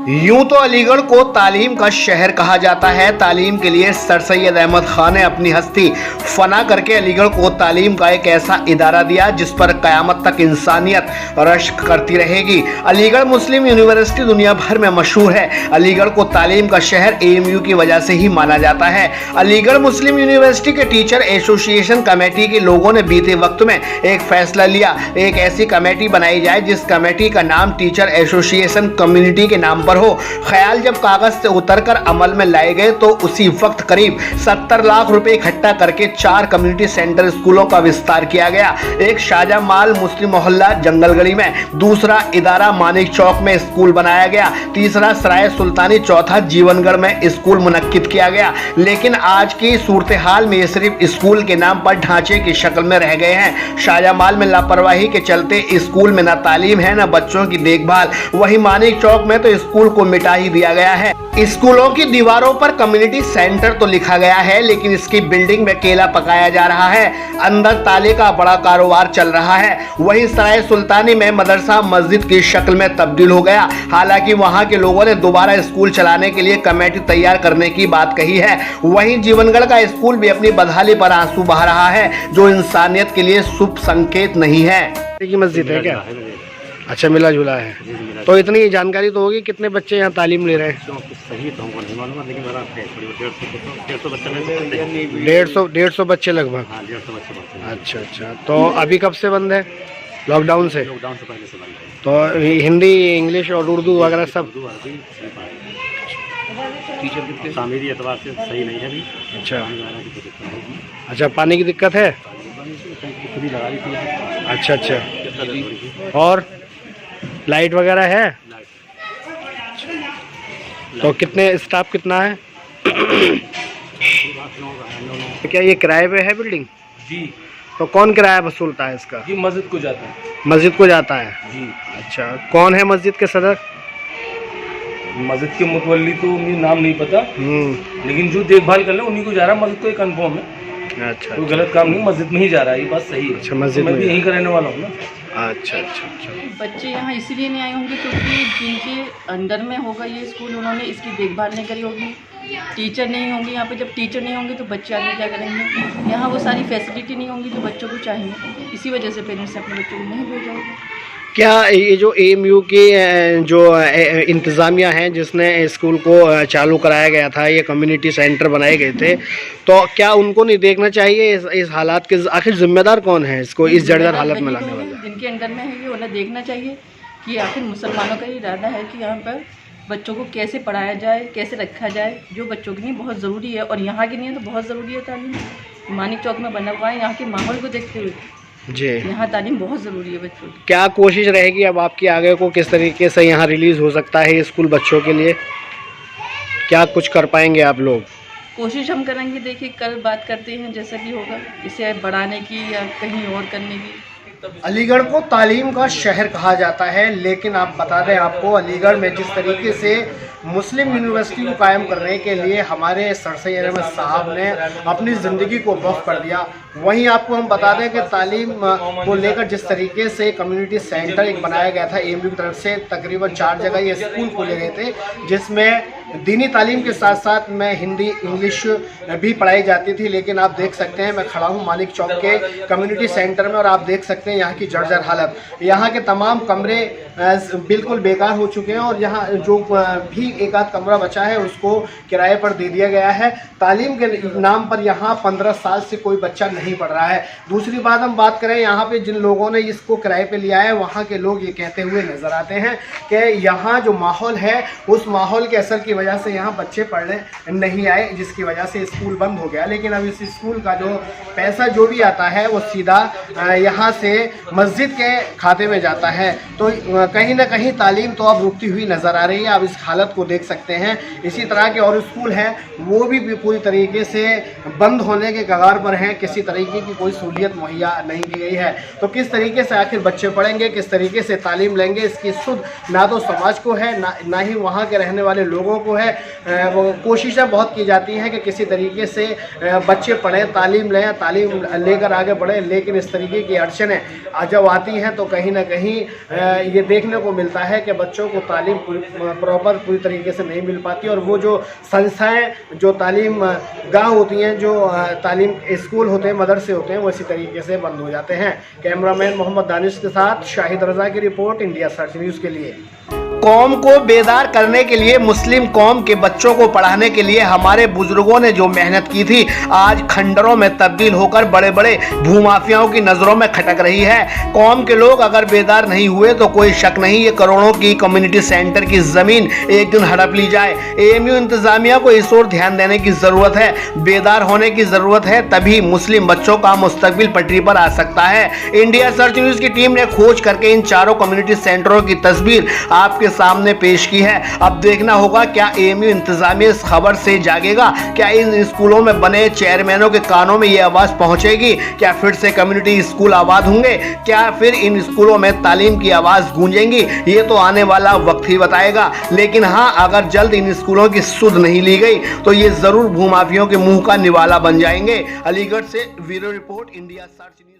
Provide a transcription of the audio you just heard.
यूं तो अलीगढ़ को तालीम का शहर कहा जाता है। तालीम के लिए सर सैयद अहमद खान ने अपनी हस्ती फना करके अलीगढ़ को तालीम का एक ऐसा इदारा दिया जिस पर कयामत तक इंसानियत रश्क करती रहेगी। अलीगढ़ मुस्लिम यूनिवर्सिटी दुनिया भर में मशहूर है। अलीगढ़ को तालीम का शहर AMU की वजह से ही माना जाता है। अलीगढ़ मुस्लिम यूनिवर्सिटी के टीचर एसोसिएशन कमेटी के लोगों ने बीते वक्त में एक फैसला लिया, एक ऐसी कमेटी बनाई जाए जिस कमेटी का नाम टीचर एसोसिएशन कम्युनिटी के नाम पर हो। ख्याल जब कागज से उतरकर अमल में लाए गए तो उसी वक्त करीब 70 लाख रुपए इकट्ठा करके 4 कम्युनिटी सेंटर स्कूलों का विस्तार किया गया। एक शाहजमाल मुस्लिम मोहल्ला जंगलगढ़ी में, दूसरा इदारा मानिक चौक में स्कूल बनाया गया, तीसरा सराय सुल्तानी, चौथा जीवनगढ़ में स्कूल मुनक्किद किया गया। लेकिन आज की सूरत हाल में ये सिर्फ स्कूल के नाम पर ढांचे की शक्ल में रह गए हैं। शाहजमाल में लापरवाही के चलते स्कूल में न तालीम है न बच्चों की देखभाल। वहीं मानिक चौक में तो स्कूल को मिटा ही दिया गया है। स्कूलों की दीवारों पर कम्युनिटी सेंटर तो लिखा गया है लेकिन इसकी बिल्डिंग में केला पकाया जा रहा है। अंदर ताले का बड़ा कारोबार चल रहा है। वहीं सराय सुल्तानी में मदरसा मस्जिद की शक्ल में तब्दील हो गया। हालांकि वहां के लोगों ने दोबारा स्कूल चलाने के लिए कमेटी तैयार करने की बात कही है। वहीं जीवनगढ़ का स्कूल भी अपनी बदहाली पर आंसू बहा रहा है, जो इंसानियत के लिए शुभ संकेत नहीं है। मस्जिद है क्या? अच्छा, मिला जुला है। तो इतनी जानकारी तो होगी, कितने बच्चे यहाँ तालीम ले रहे हैं? सही तो हमको नहीं मालूम, लेकिन मेरा 150 बच्चे लगभग। हाँ, 150 बच्चे पढ़ते हैं। अच्छा, तो अभी कब से बंद है? लॉकडाउन से पहले से बंद है। तो हिंदी, इंग्लिश और उर्दू वगैरह सब? टीचर कितने तामीरी एतबार से सही नहीं है अभी। अच्छा, पानी की दिक्कत है? खुद ही लगा ली थी। अच्छा, और लाइट वगैरह है? तो कितने स्टाफ कितना है? क्या ये किराए पे है बिल्डिंग? जी। तो कौन किराया वसूलता है इसका? जी, मस्जिद को जाता है। मस्जिद को जाता है जी। अच्छा, कौन है मस्जिद के सदर? मस्जिद के मुतवल्ली तो मुझे नाम नहीं पता, लेकिन जो देखभाल कर ले उन्हीं को जा रहा है। मस्जिद को कन्फर्म है। अच्छा, कोई गलत काम नहीं, मस्जिद में ही जा रहा है, ये बात सही है। अच्छा, मस्जिद मैं में भी यहीं का रहने वाला हूँ ना। अच्छा। बच्चे यहाँ इसलिए नहीं आए होंगे क्योंकि जिनके अंडर में होगा ये स्कूल, उन्होंने इसकी देखभाल नहीं करी होगी। टीचर नहीं होंगे यहाँ पे। जब टीचर नहीं होंगे तो बच्चे आगे क्या करेंगे? यहाँ वो सारी फैसिलिटी नहीं होंगी जो बच्चों को चाहिए। इसी वजह से पेरेंट्स अपने बच्चों को नहीं भेजा होगा। क्या ये जो AMU की जो इंतज़ामिया हैं जिसने स्कूल को चालू कराया गया था, ये कम्युनिटी सेंटर बनाए गए थे, तो क्या उनको नहीं देखना चाहिए इस हालात के? आखिर जिम्मेदार कौन है इसको इस जर्जर हालत में लाने वाला? जिनके अंडर में है ये, उन्हें देखना चाहिए कि आखिर मुसलमानों का इरादा है कि यहाँ पर बच्चों को कैसे पढ़ाया जाए, कैसे रखा जाए, जो बच्चों के लिए बहुत ज़रूरी है और यहाँ के लिए तो बहुत ज़रूरी है तालीम। मानिक चौक में बना हुआ है, यहाँ के माहौल को देखते हुए जी यहाँ तालीम बहुत ज़रूरी है बच्चों की। क्या कोशिश रहेगी अब आपकी आगे को, किस तरीके से यहाँ रिलीज़ हो सकता है स्कूल बच्चों के लिए? क्या कुछ कर पाएंगे आप लोग? कोशिश हम करेंगे, देखिए कल बात करते हैं जैसा भी होगा, इसे बढ़ाने की या कहीं और करने की। अलीगढ़ को तालीम का शहर कहा जाता है, लेकिन आप बता दें आपको, अलीगढ़ में जिस तरीके से मुस्लिम यूनिवर्सिटी को कायम करने के लिए हमारे सर सैयद अहमद साहब ने अपनी ज़िंदगी को वक्फ कर दिया, वहीं आपको हम बता दें कि तालीम को लेकर जिस तरीके से कम्युनिटी सेंटर एक बनाया गया था AMU की तरफ से, तकरीबन 4 जगह ये स्कूल खोले गए थे जिसमें दीनी तालीम के साथ साथ में हिंदी, इंग्लिश भी पढ़ाई जाती थी। लेकिन आप देख सकते हैं, मैं खड़ा हूँ मानिक चौक के कम्युनिटी सेंटर में और आप देख सकते हैं यहाँ की जर्जर हालत। यहाँ के तमाम कमरे बिल्कुल बेकार हो चुके हैं और यहाँ जो भी एक आध कमरा बचा है उसको किराए पर दे दिया गया है। तालीम के नाम पर यहाँ 15 साल से कोई बच्चा नहीं पढ़ रहा है। दूसरी बात, हम बात करें यहाँ पे जिन लोगों ने इसको किराए पे लिया है, वहाँ के लोग ये कहते हुए नज़र आते हैं कि यहाँ जो माहौल है उस माहौल के असर की वजह से यहाँ बच्चे पढ़ने नहीं आए, जिसकी वजह से स्कूल बंद हो गया। लेकिन अब इस स्कूल का जो पैसा जो भी आता है वो सीधा यहाँ से मस्जिद के खाते में जाता है। तो कहीं ना कहीं तालीम तो अब रुकती हुई नज़र आ रही है। आप इस हालत को देख सकते हैं। इसी तरह के और स्कूल हैं वो भी पूरी तरीके से बंद होने के कगार पर हैं। किसी तरीके की कोई सहूलियत मुहैया नहीं की गई है। तो किस तरीके से आखिर बच्चे पढ़ेंगे, किस तरीके से तालीम लेंगे, इसकी सुध ना तो समाज को है ना ही वहाँ के रहने वाले लोगों को है। वो कोशिशें बहुत की जाती हैं कि किसी तरीके से बच्चे पढ़ें, तालीम लें, तालीम लेकर आगे बढ़ें, लेकिन इस तरीके की अड़चनें जब आती हैं तो कहीं ना कहीं ये देखने को मिलता है कि बच्चों को तालीम पूरी तरीके से नहीं मिल पाती और वो जो संस्थाएं, जो तालीम गाह होती हैं, जो तालीम स्कूल होते हैं, मदरसे होते हैं, वो इसी तरीके से बंद हो जाते हैं। कैमरामैन मोहम्मद दानिश के साथ शाहिद रजा की रिपोर्ट, इंडिया सर्च न्यूज़ के लिए। कौम को बेदार करने के लिए, मुस्लिम कौम के बच्चों को पढ़ाने के लिए हमारे बुजुर्गों ने जो मेहनत की थी, आज खंडरों में तब्दील होकर बड़े बड़े भूमाफियाओं की नज़रों में खटक रही है। कौम के लोग अगर बेदार नहीं हुए तो कोई शक नहीं, ये करोड़ों की कम्युनिटी सेंटर की ज़मीन एक दिन हड़प ली जाए। AMU इंतज़ामिया को इस ओर ध्यान देने की ज़रूरत है, बेदार होने की ज़रूरत है, तभी मुस्लिम बच्चों का मुस्तकबिल पटरी पर आ सकता है। इंडिया सर्च न्यूज़ की टीम ने खोज करके इन चारों कम्युनिटी सेंटरों की तस्वीर आपके सामने पेश की है। अब देखना होगा क्या AMU इंतजामिया इस खबर से जागेगा, क्या इन स्कूलों में बने चेयरमैनों के कानों में ये आवाज़ पहुंचेगी, क्या फिर से कम्युनिटी स्कूल आबाद होंगे, क्या फिर इन स्कूलों में तालीम की आवाज़ गूंजेंगी, ये तो आने वाला वक्त ही बताएगा। लेकिन हाँ, अगर जल्द इन स्कूलों की सुध नहीं ली गई तो ये ज़रूर भूमाफियों के मुंह का निवाला बन जाएंगे। अलीगढ़ से bureau report, India search news.